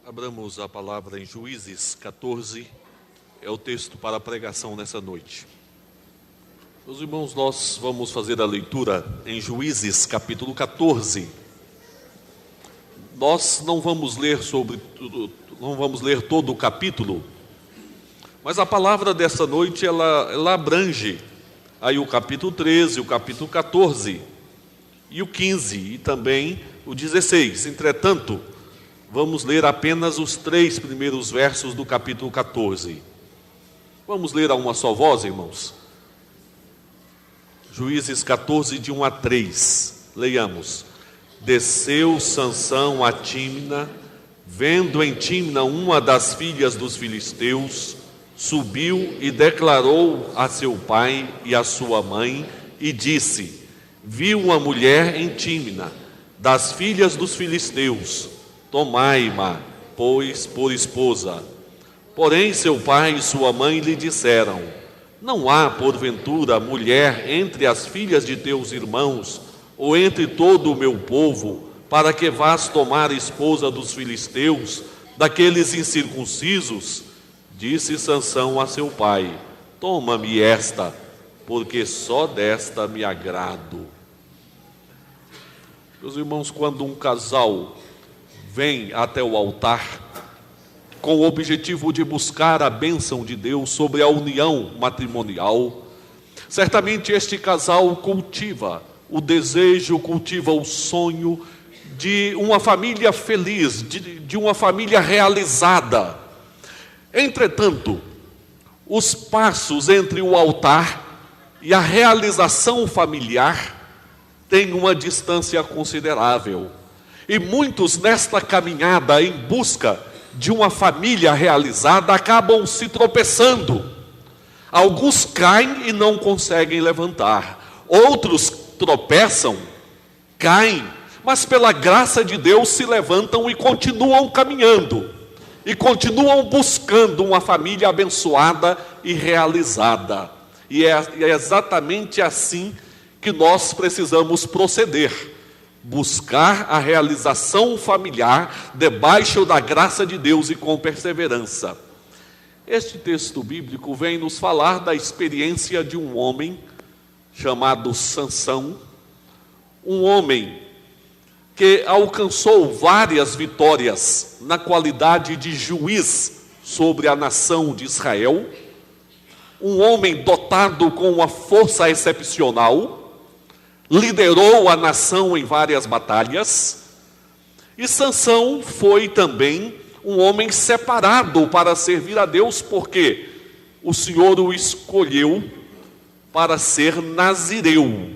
Abramos a palavra em Juízes 14, é o texto para a pregação nessa noite. Meus irmãos, nós vamos fazer a leitura em Juízes capítulo 14. Nós não vamos ler todo o capítulo, mas a palavra dessa noite, ela abrange aí o capítulo 13, o capítulo 14 e o 15 e também o 16. Entretanto, vamos ler apenas os 3 primeiros versos do capítulo 14. Vamos ler a uma só voz, irmãos? Juízes 14, de 1 a 3. Leiamos. Desceu Sansão a Tímina, vendo em Tímina uma das filhas dos filisteus, subiu e declarou a seu pai e a sua mãe, e disse: vi uma mulher em Tímina, das filhas dos filisteus, tomai-ma, pois, por esposa. Porém seu pai e sua mãe lhe disseram: não há, porventura, mulher entre as filhas de teus irmãos, ou entre todo o meu povo, para que vás tomar esposa dos filisteus, daqueles incircuncisos? Disse Sansão a seu pai: toma-me esta, porque só desta me agrado. Meus irmãos, quando um casal vem até o altar com o objetivo de buscar a bênção de Deus sobre a união matrimonial, certamente este casal cultiva o desejo, cultiva o sonho de uma família feliz, de uma família realizada. Entretanto, os passos entre o altar e a realização familiar têm uma distância considerável. E muitos nesta caminhada em busca de uma família realizada acabam se tropeçando. Alguns caem e não conseguem levantar. Outros tropeçam, caem, mas pela graça de Deus se levantam e continuam caminhando. E continuam buscando uma família abençoada e realizada. E é exatamente assim que nós precisamos proceder. Buscar a realização familiar debaixo da graça de Deus e com perseverança. Este texto bíblico vem nos falar da experiência de um homem chamado Sansão, um homem que alcançou várias vitórias na qualidade de juiz sobre a nação de Israel, um homem dotado com uma força excepcional, liderou a nação em várias batalhas, e Sansão foi também um homem separado para servir a Deus, porque o Senhor o escolheu para ser nazireu.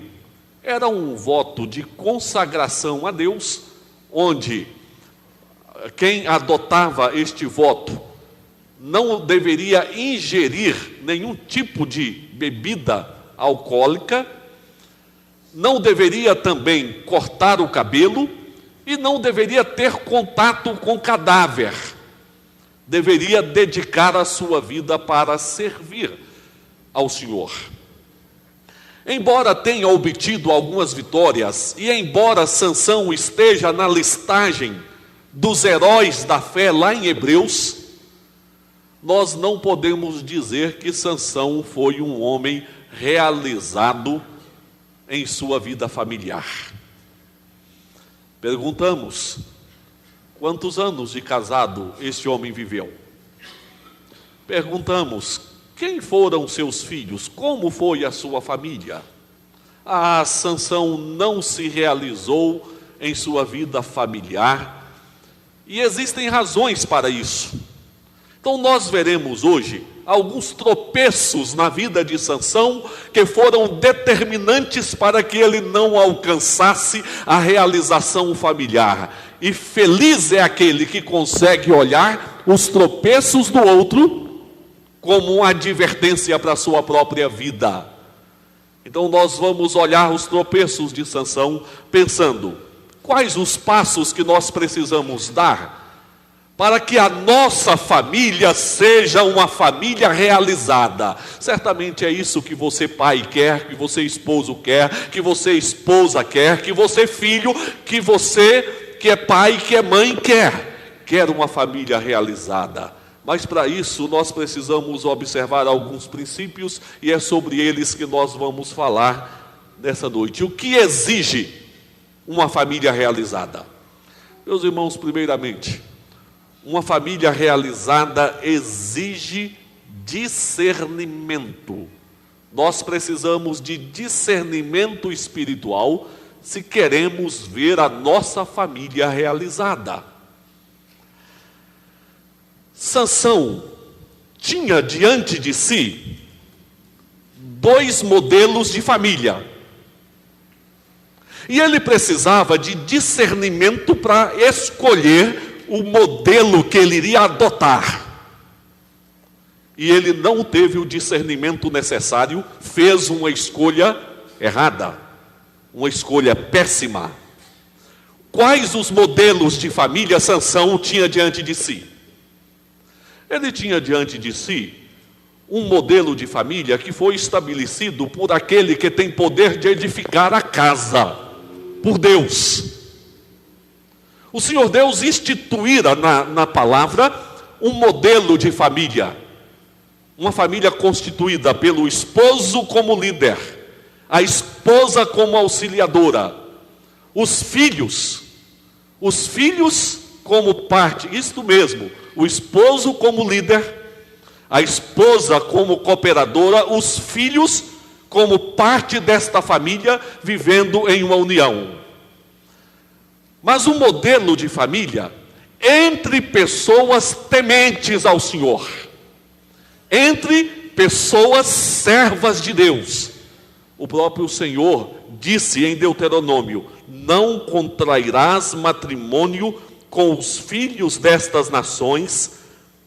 Era um voto de consagração a Deus, onde quem adotava este voto não deveria ingerir nenhum tipo de bebida alcoólica, não deveria também cortar o cabelo e não deveria ter contato com cadáver. Deveria dedicar a sua vida para servir ao Senhor. Embora tenha obtido algumas vitórias e embora Sansão esteja na listagem dos heróis da fé lá em Hebreus, nós não podemos dizer que Sansão foi um homem realizado em sua vida familiar. Perguntamos: quantos anos de casado este homem viveu? Perguntamos: quem foram seus filhos? Como foi a sua família? Sansão não se realizou em sua vida familiar, e existem razões para isso. Então nós veremos hoje alguns tropeços na vida de Sansão que foram determinantes para que ele não alcançasse a realização familiar. E feliz é aquele que consegue olhar os tropeços do outro como uma advertência para a sua própria vida. Então nós vamos olhar os tropeços de Sansão pensando: quais os passos que nós precisamos dar para que a nossa família seja uma família realizada? Certamente é isso que você pai quer, que você esposo quer, que você esposa quer, que você filho, que você que é pai, que é mãe quer. quer uma família realizada. Mas para isso nós precisamos observar alguns princípios e é sobre eles que nós vamos falar nessa noite. O que exige uma família realizada? Meus irmãos, primeiramente, uma família realizada exige discernimento. Nós precisamos de discernimento espiritual se queremos ver a nossa família realizada. Sansão tinha diante de si 2 modelos de família. E ele precisava de discernimento para escolher o modelo que ele iria adotar. E ele não teve o discernimento necessário, fez uma escolha errada, uma escolha péssima. Quais os modelos de família Sansão tinha diante de si? Ele tinha diante de si um modelo de família que foi estabelecido por aquele que tem poder de edificar a casa, por Deus. O Senhor Deus instituíra na palavra um modelo de família. Uma família constituída pelo esposo como líder, a esposa como auxiliadora, os filhos como parte, isto mesmo, o esposo como líder, a esposa como cooperadora, os filhos como parte desta família, vivendo em uma união. Mas um modelo de família entre pessoas tementes ao Senhor, entre pessoas servas de Deus. O próprio Senhor disse em Deuteronômio: não contrairás matrimônio com os filhos destas nações,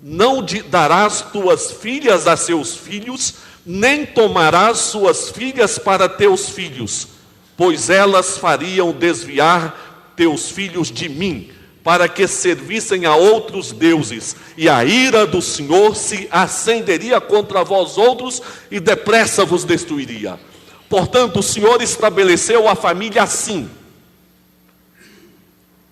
não darás tuas filhas a seus filhos, nem tomarás suas filhas para teus filhos, pois elas fariam desviar teus filhos de mim, para que servissem a outros deuses, e a ira do Senhor se acenderia contra vós outros, e depressa vos destruiria. Portanto, o Senhor estabeleceu a família assim.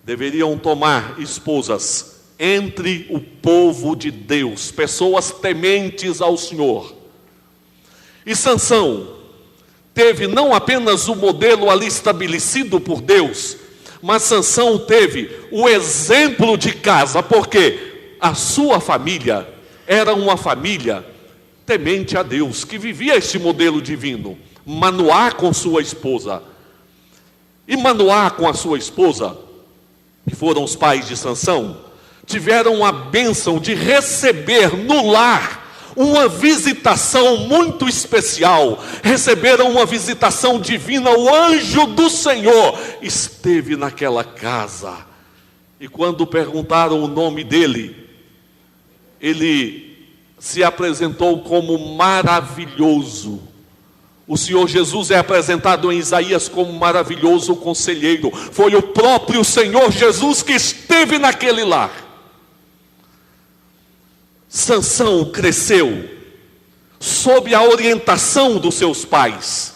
Deveriam tomar esposas entre o povo de Deus, pessoas tementes ao Senhor. E Sansão teve não apenas o modelo ali estabelecido por Deus, mas Sansão teve o exemplo de casa, porque a sua família era uma família temente a Deus, que vivia este modelo divino. Manoá com sua esposa. E Manoá com a sua esposa, que foram os pais de Sansão, tiveram a bênção de receber no lar uma visitação muito especial. Receberam uma visitação divina. O anjo do Senhor esteve naquela casa. E quando perguntaram o nome dele, ele se apresentou como maravilhoso. O Senhor Jesus é apresentado em Isaías como maravilhoso conselheiro. Foi o próprio Senhor Jesus que esteve naquele lar. Sansão cresceu sob a orientação dos seus pais.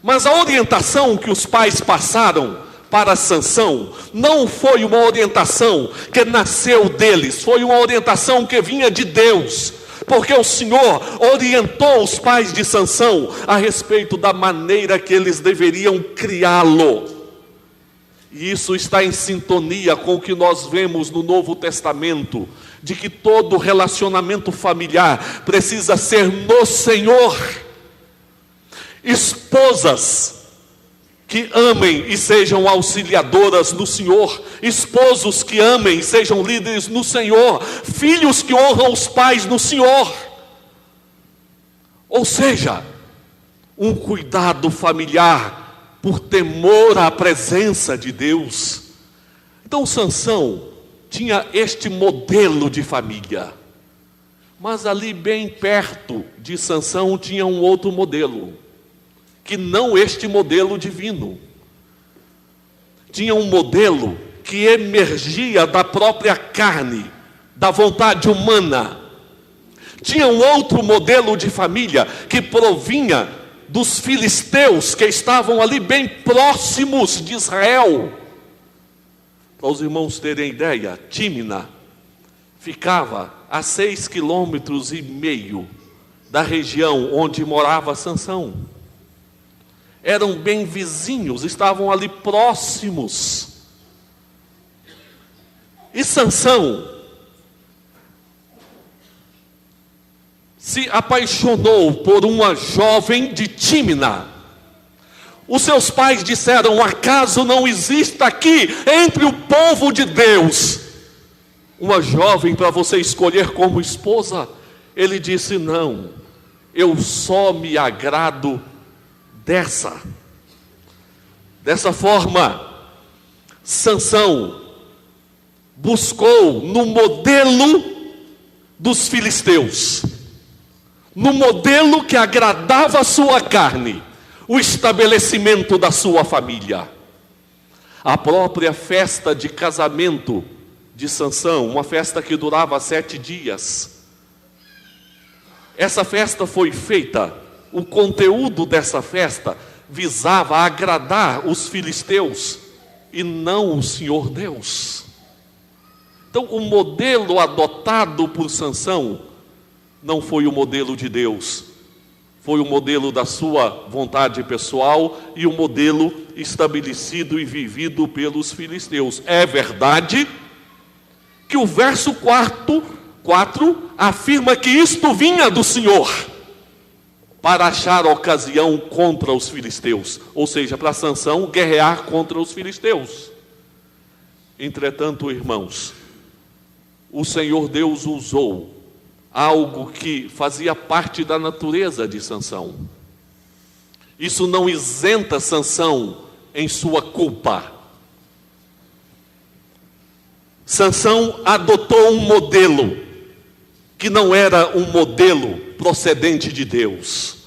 Mas a orientação que os pais passaram para Sansão não foi uma orientação que nasceu deles, foi uma orientação que vinha de Deus. Porque o Senhor orientou os pais de Sansão a respeito da maneira que eles deveriam criá-lo. E isso está em sintonia com o que nós vemos no Novo Testamento, de que todo relacionamento familiar precisa ser no Senhor. Esposas que amem e sejam auxiliadoras no Senhor, esposos que amem e sejam líderes no Senhor, filhos que honram os pais no Senhor. Ou seja, um cuidado familiar por temor à presença de Deus. Então Sansão tinha este modelo de família, mas ali bem perto de Sansão tinha um outro modelo, que não este modelo divino. Tinha um modelo que emergia da própria carne, da vontade humana. Tinha um outro modelo de família que provinha dos filisteus que estavam ali bem próximos de Israel. Para os irmãos terem ideia, Tímina ficava a 6,5 km da região onde morava Sansão. Eram bem vizinhos, estavam ali próximos. E Sansão se apaixonou por uma jovem de Tímina. Os seus pais disseram: acaso não existe aqui entre o povo de Deus uma jovem para você escolher como esposa? Ele disse: não, eu só me agrado dessa. Dessa forma, Sansão buscou no modelo dos filisteus, no modelo que agradava a sua carne, o estabelecimento da sua família. A própria festa de casamento de Sansão, uma festa que durava 7 dias. Essa festa foi feita, o conteúdo dessa festa visava agradar os filisteus e não o Senhor Deus. Então, o modelo adotado por Sansão não foi o modelo de Deus, foi o modelo da sua vontade pessoal e o modelo estabelecido e vivido pelos filisteus. É verdade que o verso 4 afirma que isto vinha do Senhor para achar ocasião contra os filisteus, ou seja, para Sansão guerrear contra os filisteus. Entretanto, irmãos, o Senhor Deus usou algo que fazia parte da natureza de Sansão. Isso não isenta Sansão em sua culpa. Sansão adotou um modelo que não era um modelo procedente de Deus.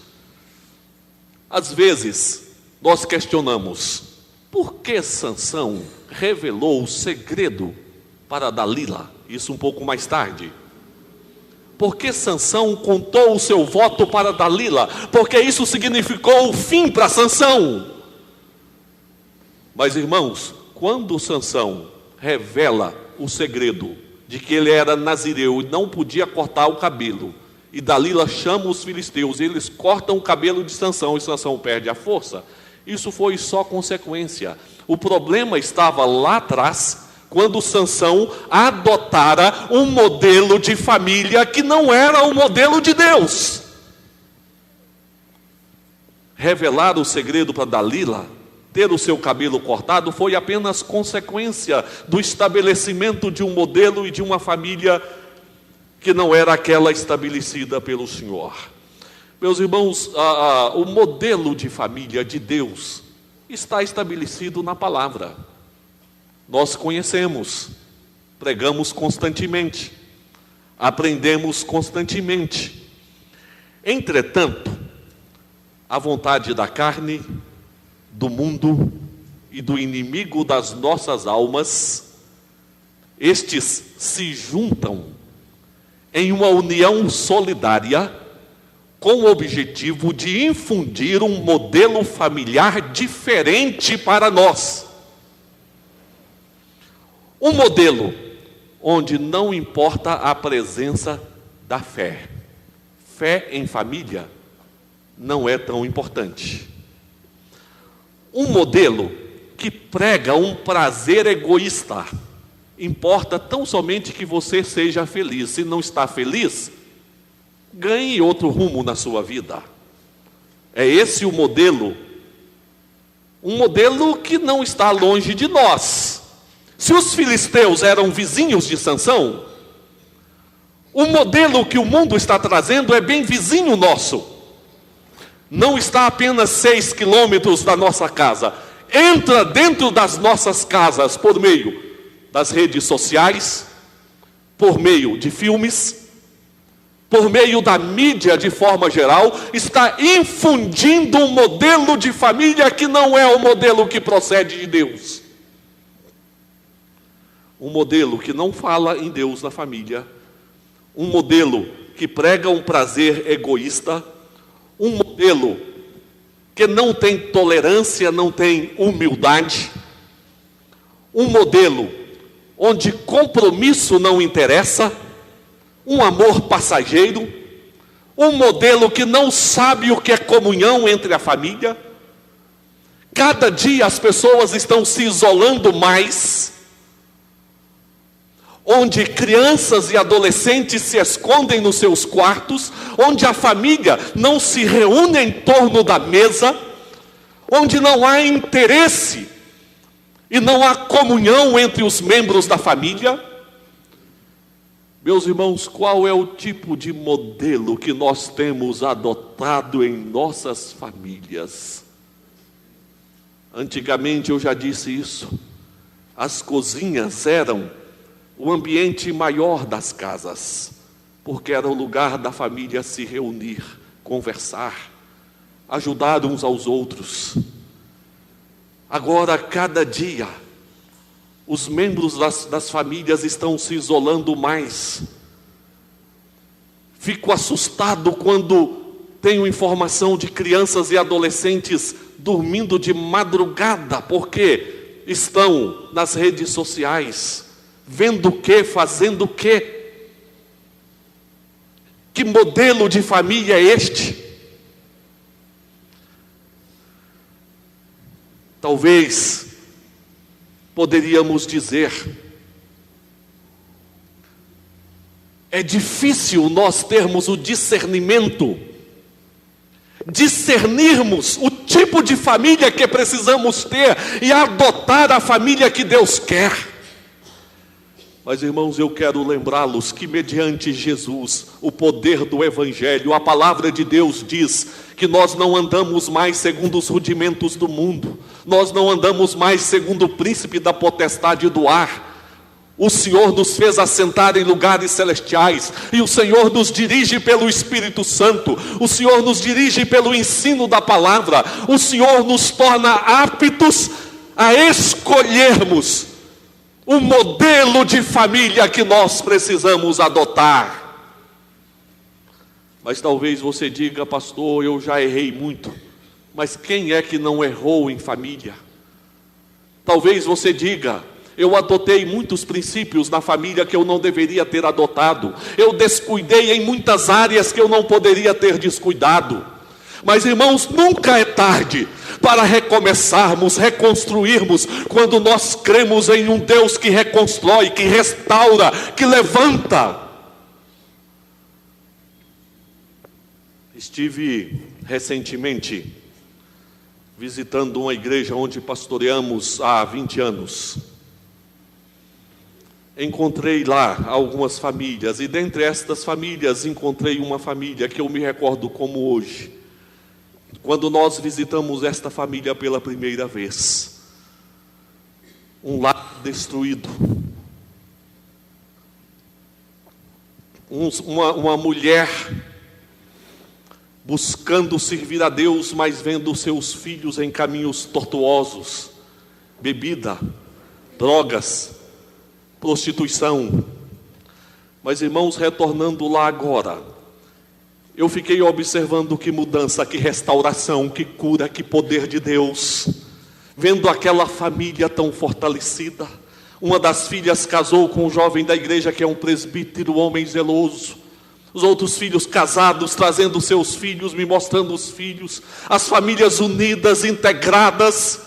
Às vezes, nós questionamos: por que Sansão revelou o segredo para Dalila? Isso um pouco mais tarde. Por que Sansão contou o seu voto para Dalila? Porque isso significou o fim para Sansão. Mas, irmãos, quando Sansão revela o segredo de que ele era nazireu e não podia cortar o cabelo, e Dalila chama os filisteus, e eles cortam o cabelo de Sansão, e Sansão perde a força, isso foi só consequência. O problema estava lá atrás, quando Sansão adotara um modelo de família que não era o modelo de Deus. Revelar o segredo para Dalila, ter o seu cabelo cortado, foi apenas consequência do estabelecimento de um modelo e de uma família que não era aquela estabelecida pelo Senhor. Meus irmãos, o modelo de família de Deus está estabelecido na palavra. Nós conhecemos, pregamos constantemente, aprendemos constantemente. Entretanto, a vontade da carne, do mundo e do inimigo das nossas almas, estes se juntam em uma união solidária com o objetivo de infundir um modelo familiar diferente para nós. Um modelo onde não importa a presença da fé. Fé em família não é tão importante. Um modelo que prega um prazer egoísta. Importa tão somente que você seja feliz. Se não está feliz, ganhe outro rumo na sua vida. É esse o modelo. Um modelo que não está longe de nós. Se os filisteus eram vizinhos de Sansão, o modelo que o mundo está trazendo é bem vizinho nosso. Não está apenas 6 quilômetros da nossa casa. Entra dentro das nossas casas por meio das redes sociais, por meio de filmes, por meio da mídia de forma geral, está infundindo um modelo de família que não é o modelo que procede de Deus. Um modelo que não fala em Deus na família, um modelo que prega um prazer egoísta, um modelo que não tem tolerância, não tem humildade, um modelo onde compromisso não interessa, um amor passageiro, um modelo que não sabe o que é comunhão entre a família. Cada dia as pessoas estão se isolando mais, onde crianças e adolescentes se escondem nos seus quartos, onde a família não se reúne em torno da mesa, onde não há interesse e não há comunhão entre os membros da família. Meus irmãos, qual é o tipo de modelo que nós temos adotado em nossas famílias? Antigamente, eu já disse isso, as cozinhas eram o ambiente maior das casas, porque era o lugar da família se reunir, conversar, ajudar uns aos outros. Agora, cada dia, os membros das famílias estão se isolando mais. Fico assustado quando tenho informação de crianças e adolescentes dormindo de madrugada, porque estão nas redes sociais, vendo o quê, fazendo o quê? Que modelo de família é este? Talvez poderíamos dizer, é difícil nós termos o discernimento, discernirmos o tipo de família que precisamos ter e adotar a família que Deus quer. Mas, irmãos, eu quero lembrá-los que mediante Jesus, o poder do Evangelho, a palavra de Deus diz que nós não andamos mais segundo os rudimentos do mundo, nós não andamos mais segundo o príncipe da potestade do ar. O Senhor nos fez assentar em lugares celestiais, e o Senhor nos dirige pelo Espírito Santo, o Senhor nos dirige pelo ensino da palavra, o Senhor nos torna aptos a escolhermos o modelo de família que nós precisamos adotar. Mas talvez você diga, pastor, eu já errei muito. Mas quem é que não errou em família? Talvez você diga, eu adotei muitos princípios na família que eu não deveria ter adotado. Eu descuidei em muitas áreas que eu não poderia ter descuidado. Mas, irmãos, nunca é tarde para recomeçarmos, reconstruirmos, quando nós cremos em um Deus que reconstrói, que restaura, que levanta. Estive recentemente visitando uma igreja onde pastoreamos há 20 anos. Encontrei lá algumas famílias, e dentre estas famílias encontrei uma família que eu me recordo como hoje, quando nós visitamos esta família pela primeira vez. Um lar destruído, uma mulher buscando servir a Deus, mas vendo seus filhos em caminhos tortuosos, bebida, drogas, prostituição. Mas, irmãos, retornando lá agora, eu fiquei observando que mudança, que restauração, que cura, que poder de Deus. Vendo aquela família tão fortalecida. Uma das filhas casou com um jovem da igreja que é um presbítero, homem zeloso. Os outros filhos casados, trazendo seus filhos, me mostrando os filhos. As famílias unidas, integradas.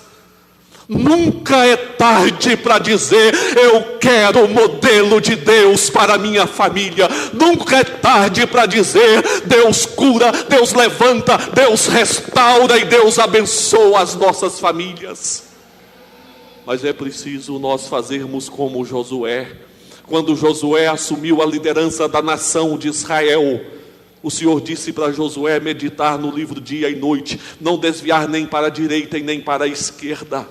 Nunca é tarde para dizer, eu quero o modelo de Deus para a minha família. Nunca é tarde para dizer, Deus cura, Deus levanta, Deus restaura e Deus abençoa as nossas famílias. Mas é preciso nós fazermos como Josué. Quando Josué assumiu a liderança da nação de Israel, o Senhor disse para Josué meditar no livro dia e noite, não desviar nem para a direita e nem para a esquerda.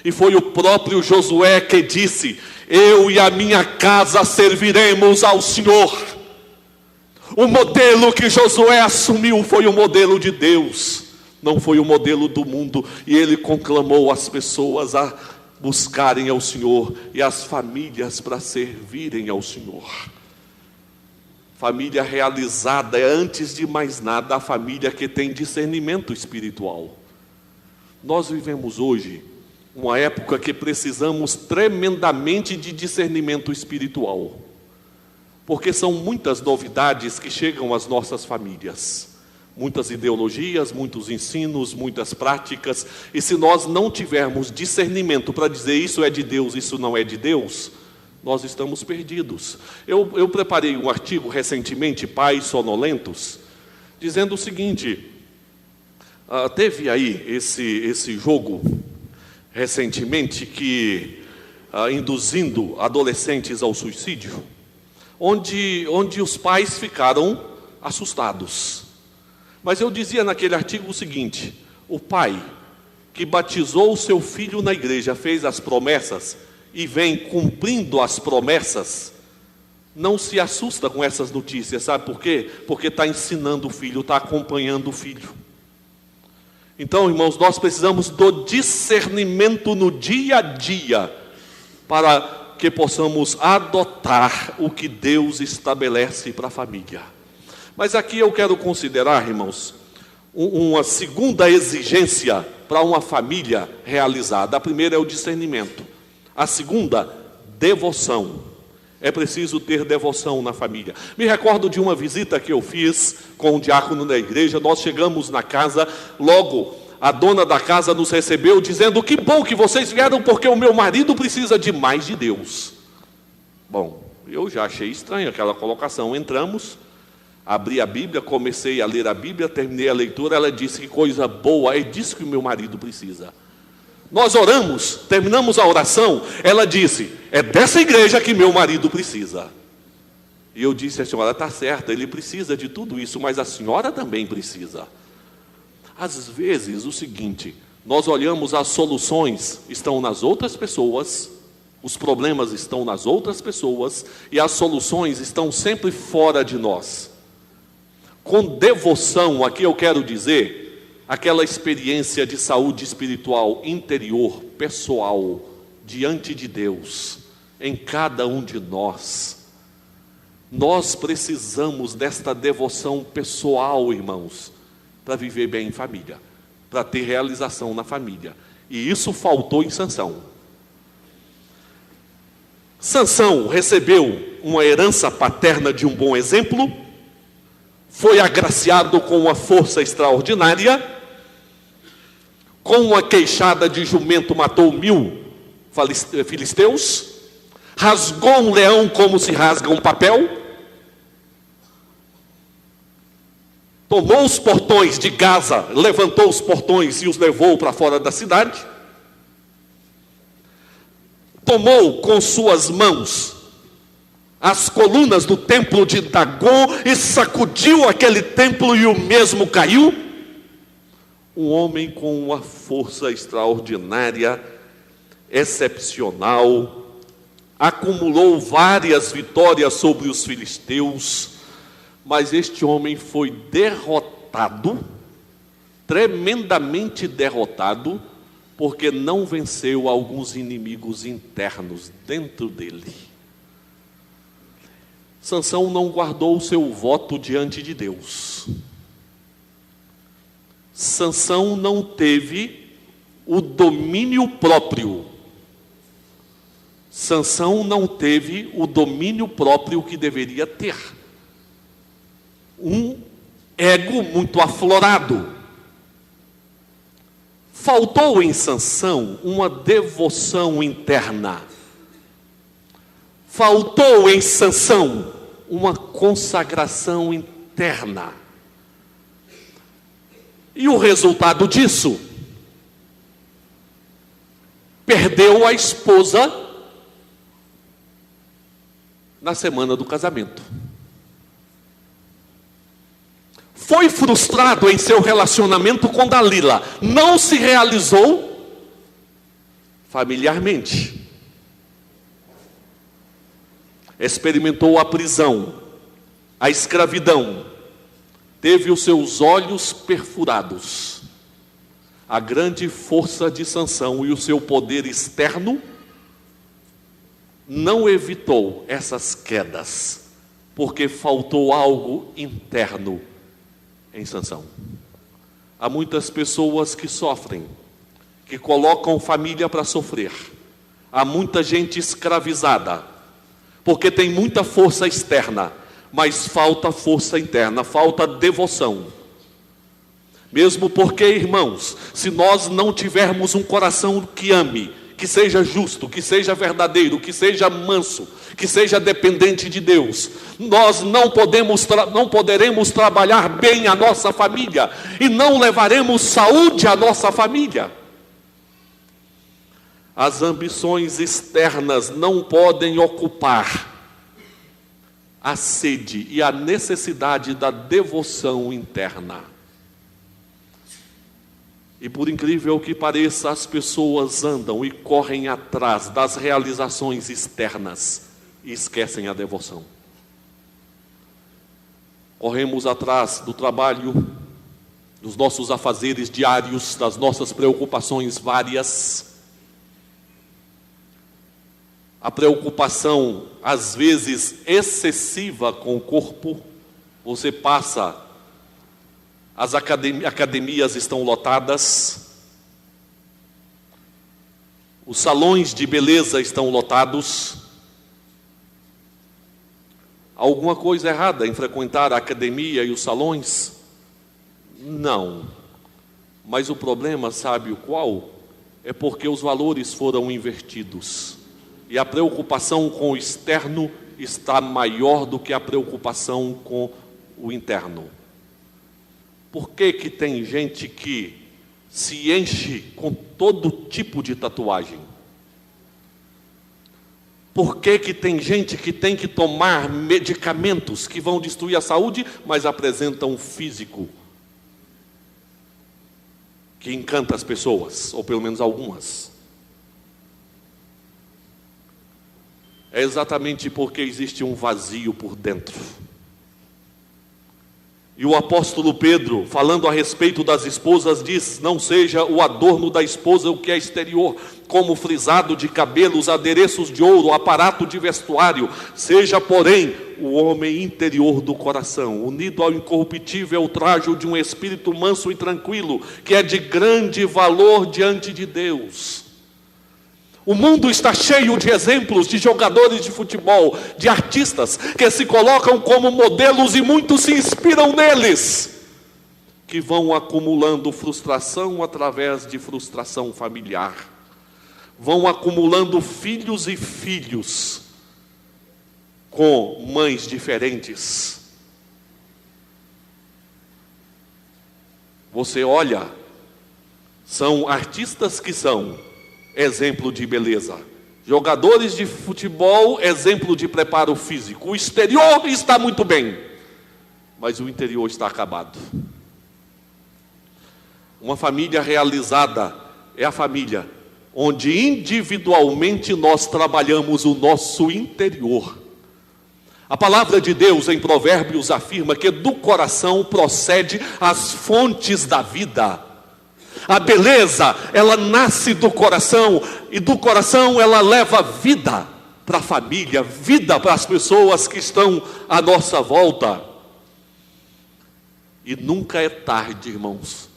E foi o próprio Josué que disse, eu e a minha casa serviremos ao Senhor. O modelo que Josué assumiu foi o modelo de Deus, não foi o modelo do mundo. E ele conclamou as pessoas a buscarem ao Senhor e as famílias para servirem ao Senhor. Família realizada é, antes de mais nada, a família que tem discernimento espiritual. Nós vivemos hoje uma época que precisamos tremendamente de discernimento espiritual, porque são muitas novidades que chegam às nossas famílias, muitas ideologias, muitos ensinos, muitas práticas, e se nós não tivermos discernimento para dizer isso é de Deus, isso não é de Deus, nós estamos perdidos. Eu preparei um artigo recentemente, Pais Sonolentos, dizendo o seguinte: teve aí esse jogo recentemente que induzindo adolescentes ao suicídio, onde os pais ficaram assustados. Mas eu dizia naquele artigo o seguinte: o pai que batizou o seu filho na igreja, fez as promessas e vem cumprindo as promessas, não se assusta com essas notícias. Sabe por quê? Porque está ensinando o filho, está acompanhando o filho. Então, irmãos, nós precisamos do discernimento no dia a dia, para que possamos adotar o que Deus estabelece para a família. Mas aqui eu quero considerar, irmãos, uma segunda exigência para uma família realizada. A primeira é o discernimento. A segunda, devoção. É preciso ter devoção na família. Me recordo de uma visita que eu fiz com um diácono da igreja. Nós chegamos na casa, logo a dona da casa nos recebeu dizendo: que bom que vocês vieram, porque o meu marido precisa de mais de Deus. Bom, eu já achei estranho aquela colocação. Entramos, abri a Bíblia, comecei a ler a Bíblia, terminei a leitura. Ela disse: que coisa boa, é disso que o meu marido precisa. Nós oramos, terminamos a oração, ela disse: é dessa igreja que meu marido precisa. E eu disse: a senhora está certa, ele precisa de tudo isso, mas a senhora também precisa. Às vezes, o seguinte, nós olhamos, as soluções estão nas outras pessoas, os problemas estão nas outras pessoas, e as soluções estão sempre fora de nós. Com devoção, aqui eu quero dizer aquela experiência de saúde espiritual interior, pessoal, diante de Deus, em cada um de nós. Nós precisamos desta devoção pessoal, irmãos, para viver bem em família, para ter realização na família. E isso faltou em Sansão. Sansão recebeu uma herança paterna de um bom exemplo, foi agraciado com uma força extraordinária. Com uma queixada de jumento matou 1000 filisteus, rasgou um leão como se rasga um papel, tomou os portões de Gaza, levantou os portões e os levou para fora da cidade, tomou com suas mãos as colunas do templo de Dagon e sacudiu aquele templo e o mesmo caiu. Um homem com uma força extraordinária, excepcional, acumulou várias vitórias sobre os filisteus, mas este homem foi derrotado, tremendamente derrotado, porque não venceu alguns inimigos internos dentro dele. Sansão não guardou o seu voto diante de Deus. Sansão não teve o domínio próprio. Sansão não teve o domínio próprio que deveria ter. Um ego muito aflorado. Faltou em Sansão uma devoção interna. Faltou em Sansão uma consagração interna. E o resultado disso? Perdeu a esposa na semana do casamento. Foi frustrado em seu relacionamento com Dalila. Não se realizou familiarmente. Experimentou a prisão, a escravidão. Teve os seus olhos perfurados. A grande força de Sansão e o seu poder externo não evitou essas quedas, porque faltou algo interno em Sansão. Há muitas pessoas que sofrem, que colocam família para sofrer. Há muita gente escravizada, porque tem muita força externa, mas falta força interna, falta devoção. Mesmo porque, irmãos, se nós não tivermos um coração que ame, que seja justo, que seja verdadeiro, que seja manso, que seja dependente de Deus, nós não poderemos trabalhar bem a nossa família e não levaremos saúde à nossa família. As ambições externas não podem ocupar a sede e a necessidade da devoção interna. E por incrível que pareça, as pessoas andam e correm atrás das realizações externas e esquecem a devoção. Corremos atrás do trabalho, dos nossos afazeres diários, das nossas preocupações várias. A preocupação, às vezes, excessiva com o corpo. Você passa, as academias estão lotadas, os salões de beleza estão lotados. Alguma coisa errada em frequentar a academia e os salões? Não. Mas o problema, sabe o qual? É porque os valores foram invertidos. E a preocupação com o externo está maior do que a preocupação com o interno. Por que que tem gente que se enche com todo tipo de tatuagem? Por que que tem gente que tem que tomar medicamentos que vão destruir a saúde, mas apresentam um físico que encanta as pessoas, ou pelo menos algumas? É exatamente porque existe um vazio por dentro. E o apóstolo Pedro, falando a respeito das esposas, diz: não seja o adorno da esposa o que é exterior, como frisado de cabelos, adereços de ouro, aparato de vestuário. Seja, porém, o homem interior do coração, unido ao incorruptível trajo de um espírito manso e tranquilo, que é de grande valor diante de Deus. O mundo está cheio de exemplos de jogadores de futebol, de artistas que se colocam como modelos e muitos se inspiram neles, que vão acumulando frustração através de frustração familiar, vão acumulando filhos e filhos com mães diferentes. Você olha, são artistas que são exemplo de beleza, jogadores de futebol, exemplo de preparo físico. O exterior está muito bem, mas o interior está acabado. Uma família realizada é a família onde individualmente nós trabalhamos o nosso interior. A palavra de Deus em Provérbios afirma que do coração procede as fontes da vida. A beleza, ela nasce do coração, e do coração ela leva vida para a família, vida para as pessoas que estão à nossa volta. E nunca é tarde, irmãos,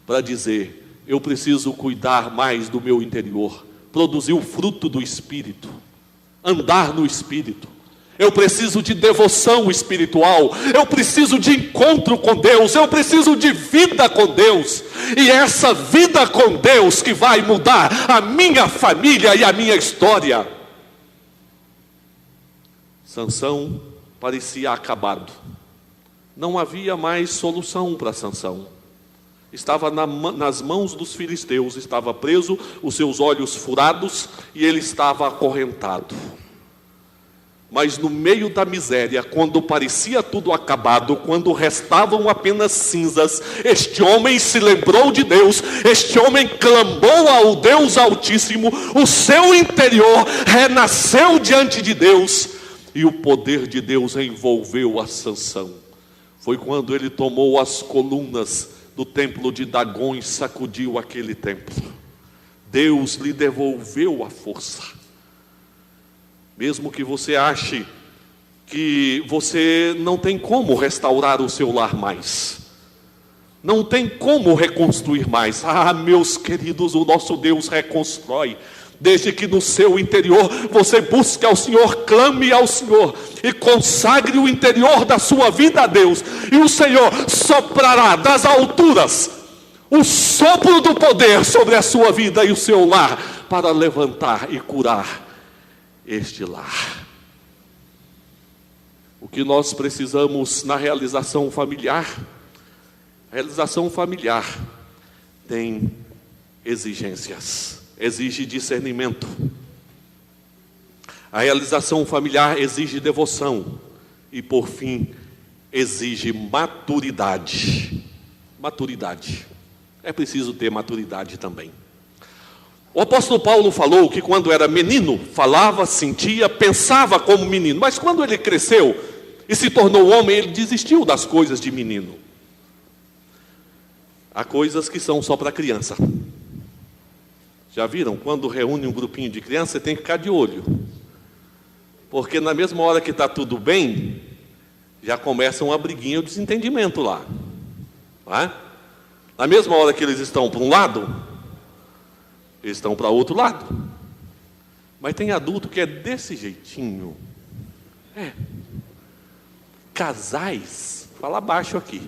para dizer: eu preciso cuidar mais do meu interior, produzir o fruto do Espírito, andar no Espírito. Eu preciso de devoção espiritual, eu preciso de encontro com Deus, eu preciso de vida com Deus. E é essa vida com Deus que vai mudar a minha família e a minha história. Sansão parecia acabado. Não havia mais solução para Sansão. Estava nas mãos dos filisteus, estava preso, os seus olhos furados e ele estava acorrentado. Mas no meio da miséria, quando parecia tudo acabado, quando restavam apenas cinzas, este homem se lembrou de Deus, este homem clamou ao Deus Altíssimo, o seu interior renasceu diante de Deus, e o poder de Deus envolveu a Sansão. Foi quando ele tomou as colunas do templo de Dagom e sacudiu aquele templo. Deus lhe devolveu a força. Mesmo que você ache que você não tem como restaurar o seu lar mais, Não tem como reconstruir mais. Ah, meus queridos, o nosso Deus reconstrói. Desde que no seu interior você busque ao Senhor, clame ao Senhor e consagre o interior da sua vida a Deus. E o Senhor soprará das alturas o sopro do poder sobre a sua vida e o seu lar, para levantar e curar este lar. O que nós precisamos na realização familiar? A realização familiar tem exigências. Exige discernimento. A realização familiar exige devoção. E, por fim, exige maturidade. Maturidade. É preciso ter maturidade também. O apóstolo Paulo falou que quando era menino, falava, sentia, pensava como menino. Mas quando ele cresceu e se tornou homem, ele desistiu das coisas de menino. Há coisas que são só para criança. Já viram? Quando reúne um grupinho de crianças, você tem que ficar de olho. Porque na mesma hora que está tudo bem, já começa uma briguinha, um desentendimento lá. Não é? Na mesma hora que eles estão para um lado, eles estão para outro lado. Mas tem adulto que é desse jeitinho. Casais, fala baixo aqui.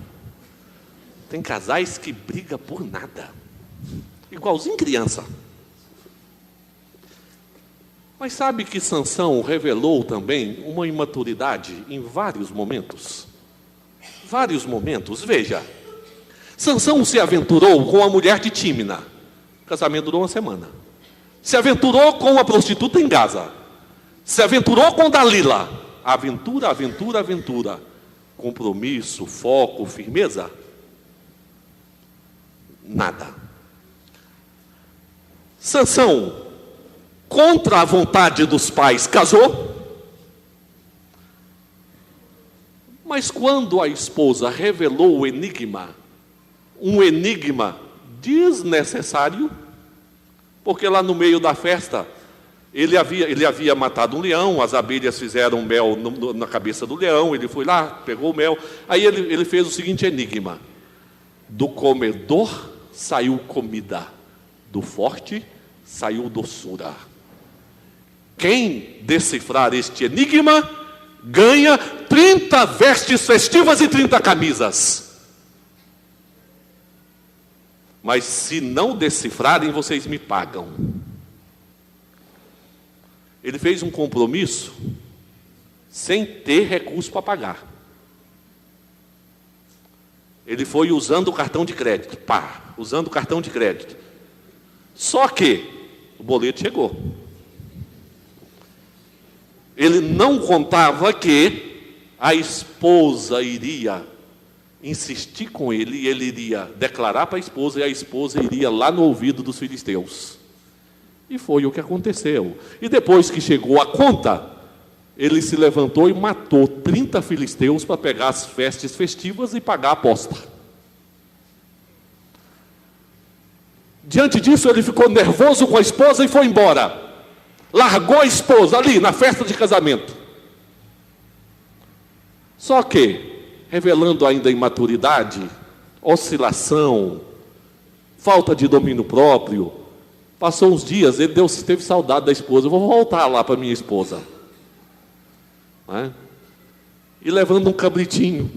Tem casais que brigam por nada. Igualzinho criança. Mas sabe que Sansão revelou também uma imaturidade em vários momentos? Vários momentos. Veja, Sansão se aventurou com a mulher de Tímina. O casamento durou uma semana. Se aventurou com uma prostituta em Gaza. Se aventurou com Dalila. Aventura, aventura, aventura. Compromisso, foco, firmeza? Nada. Sansão, contra a vontade dos pais, casou. Mas quando a esposa revelou o enigma, um enigma desnecessário, porque lá no meio da festa, ele havia matado um leão, as abelhas fizeram mel na cabeça do leão, ele foi lá, pegou o mel, aí ele fez o seguinte enigma: do comedor saiu comida, do forte saiu doçura. Quem decifrar este enigma ganha 30 vestes festivas e 30 camisas. Mas se não decifrarem, vocês me pagam. Ele fez um compromisso sem ter recurso para pagar. Ele foi usando o cartão de crédito, usando o cartão de crédito. Só que o boleto chegou. Ele não contava que a esposa iria insistir com ele, e ele iria declarar para a esposa, e a esposa iria lá no ouvido dos filisteus. E foi o que aconteceu. E depois que chegou a conta, ele se levantou e matou 30 filisteus para pegar as vestes festivas e pagar a aposta. Diante disso, ele ficou nervoso com a esposa e foi embora. Largou a esposa ali na festa de casamento. Só que, revelando ainda imaturidade, oscilação, falta de domínio próprio, passou uns dias, ele teve saudade da esposa. Eu vou voltar lá para minha esposa. Né? E levando um cabritinho,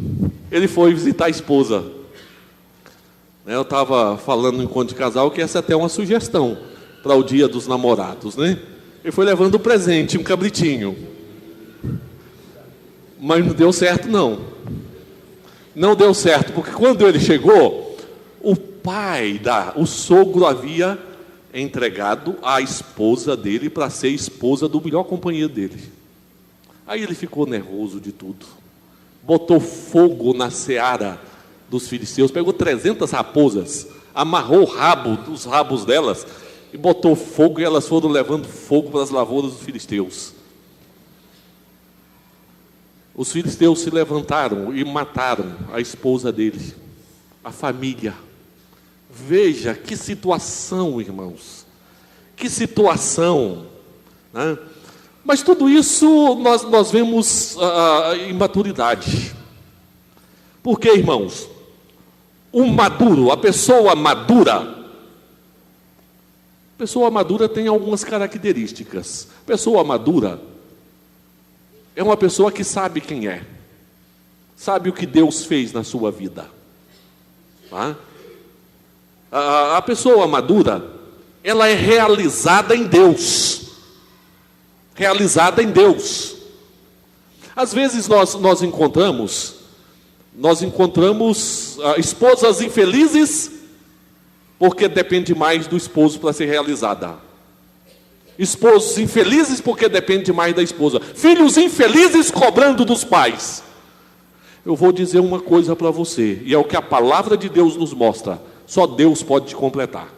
ele foi visitar a esposa. Eu estava falando no encontro de casal que essa é até uma sugestão para o dia dos namorados, né? Ele foi levando um presente, um cabritinho. Mas não deu certo, não. Não deu certo, porque quando ele chegou, o sogro havia entregado a esposa dele para ser esposa do melhor companheiro dele. Aí ele ficou nervoso de tudo. Botou fogo na seara dos filisteus, pegou 300 raposas, amarrou os rabos delas e botou fogo, e elas foram levando fogo para as lavouras dos filisteus. Os filisteus se levantaram e mataram a esposa dele, a família. Veja que situação, irmãos, que situação, né? Mas tudo isso nós vemos imaturidade. Por quê, irmãos? O maduro, a pessoa madura tem algumas características. Pessoa madura é uma pessoa que sabe quem é, sabe o que Deus fez na sua vida. Tá? A pessoa madura, ela é realizada em Deus. Realizada em Deus. Às vezes nós encontramos esposas infelizes porque depende mais do esposo para ser realizada. Esposos infelizes porque depende mais da esposa. Filhos infelizes cobrando dos pais. Eu vou dizer uma coisa para você, e é o que a palavra de Deus nos mostra: só Deus pode te completar,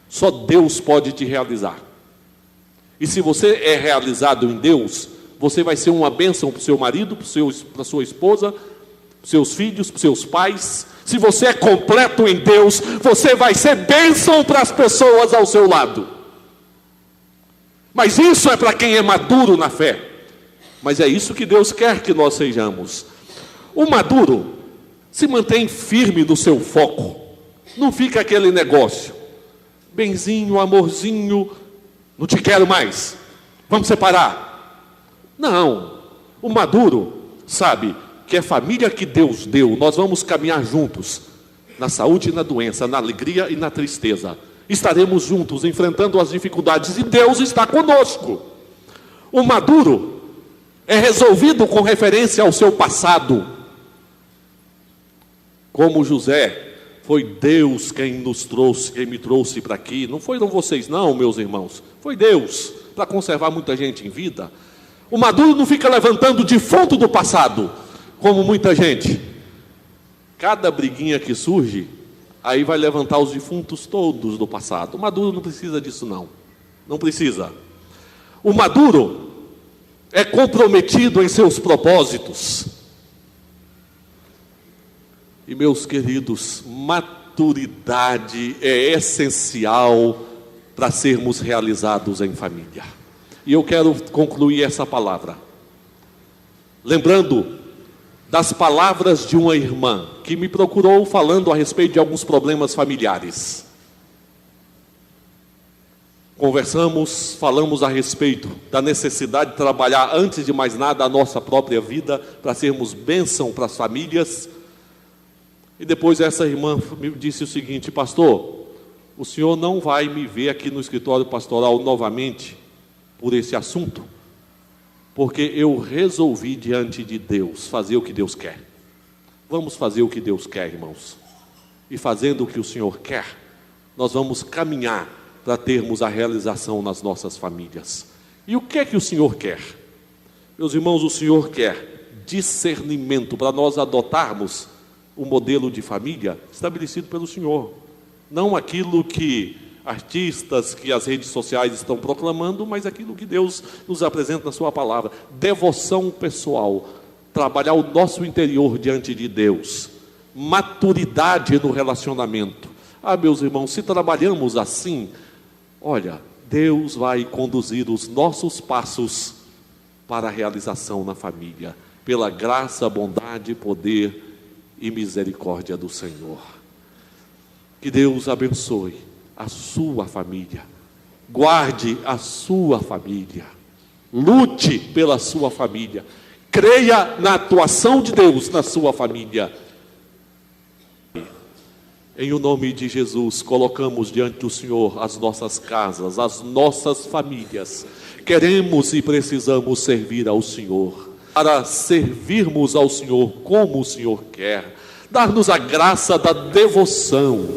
só Deus pode te realizar. E se você é realizado em Deus, você vai ser uma bênção para o seu marido, para a sua esposa, para os seus filhos, para os seus pais. Se você é completo em Deus, você vai ser bênção para as pessoas ao seu lado. Mas isso é para quem é maduro na fé. Mas é isso que Deus quer que nós sejamos. O maduro se mantém firme no seu foco. Não fica aquele negócio: benzinho, amorzinho, não te quero mais, vamos separar. Não. O maduro sabe que é família que Deus deu. Nós vamos caminhar juntos, na saúde e na doença, na alegria e na tristeza. Estaremos juntos, enfrentando as dificuldades, e Deus está conosco. O maduro é resolvido com referência ao seu passado. Como José, foi Deus quem nos trouxe, quem me trouxe para aqui. Não foram vocês não, meus irmãos. Foi Deus, para conservar muita gente em vida. O maduro não fica levantando defunto do passado, como muita gente. Cada briguinha que surge, aí vai levantar os defuntos todos do passado. O maduro não precisa disso não. Não precisa. O maduro é comprometido em seus propósitos. E, meus queridos, maturidade é essencial para sermos realizados em família. E eu quero concluir essa palavra lembrando das palavras de uma irmã que me procurou falando a respeito de alguns problemas familiares. Conversamos, falamos a respeito da necessidade de trabalhar, antes de mais nada, a nossa própria vida, para sermos bênção para as famílias. E depois essa irmã me disse o seguinte: pastor, o senhor não vai me ver aqui no escritório pastoral novamente por esse assunto, porque eu resolvi diante de Deus fazer o que Deus quer. Vamos fazer o que Deus quer, irmãos. E fazendo o que o Senhor quer, nós vamos caminhar para termos a realização nas nossas famílias. E o que é que o Senhor quer? Meus irmãos, o Senhor quer discernimento para nós adotarmos o modelo de família estabelecido pelo Senhor. Não aquilo que artistas, que as redes sociais estão proclamando, mas aquilo que Deus nos apresenta na sua palavra. Devoção pessoal, trabalhar o nosso interior diante de Deus, maturidade no relacionamento. Meus irmãos, se trabalhamos assim, olha, Deus vai conduzir os nossos passos para a realização na família, pela graça, bondade, poder e misericórdia do Senhor. Que Deus abençoe a sua família, guarde a sua família, lute pela sua família, creia na atuação de Deus na sua família. Em o nome de Jesus, colocamos diante do Senhor as nossas casas, as nossas famílias. Queremos e precisamos servir ao Senhor, para servirmos ao Senhor como o Senhor quer. Dar-nos a graça da devoção,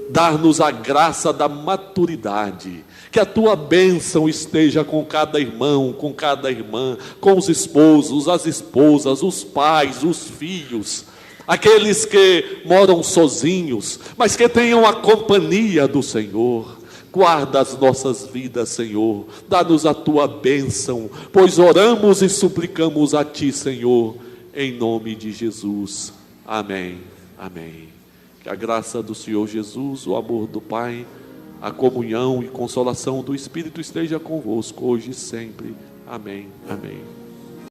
dar-nos a graça da maturidade. Que a tua bênção esteja com cada irmão, com cada irmã, com os esposos, as esposas, os pais, os filhos, aqueles que moram sozinhos, mas que tenham a companhia do Senhor. Guarda as nossas vidas, Senhor, dá-nos a tua bênção, pois oramos e suplicamos a ti, Senhor, em nome de Jesus. Amém, amém. Que a graça do Senhor Jesus, o amor do Pai, a comunhão e consolação do Espírito esteja convosco hoje e sempre. Amém, amém.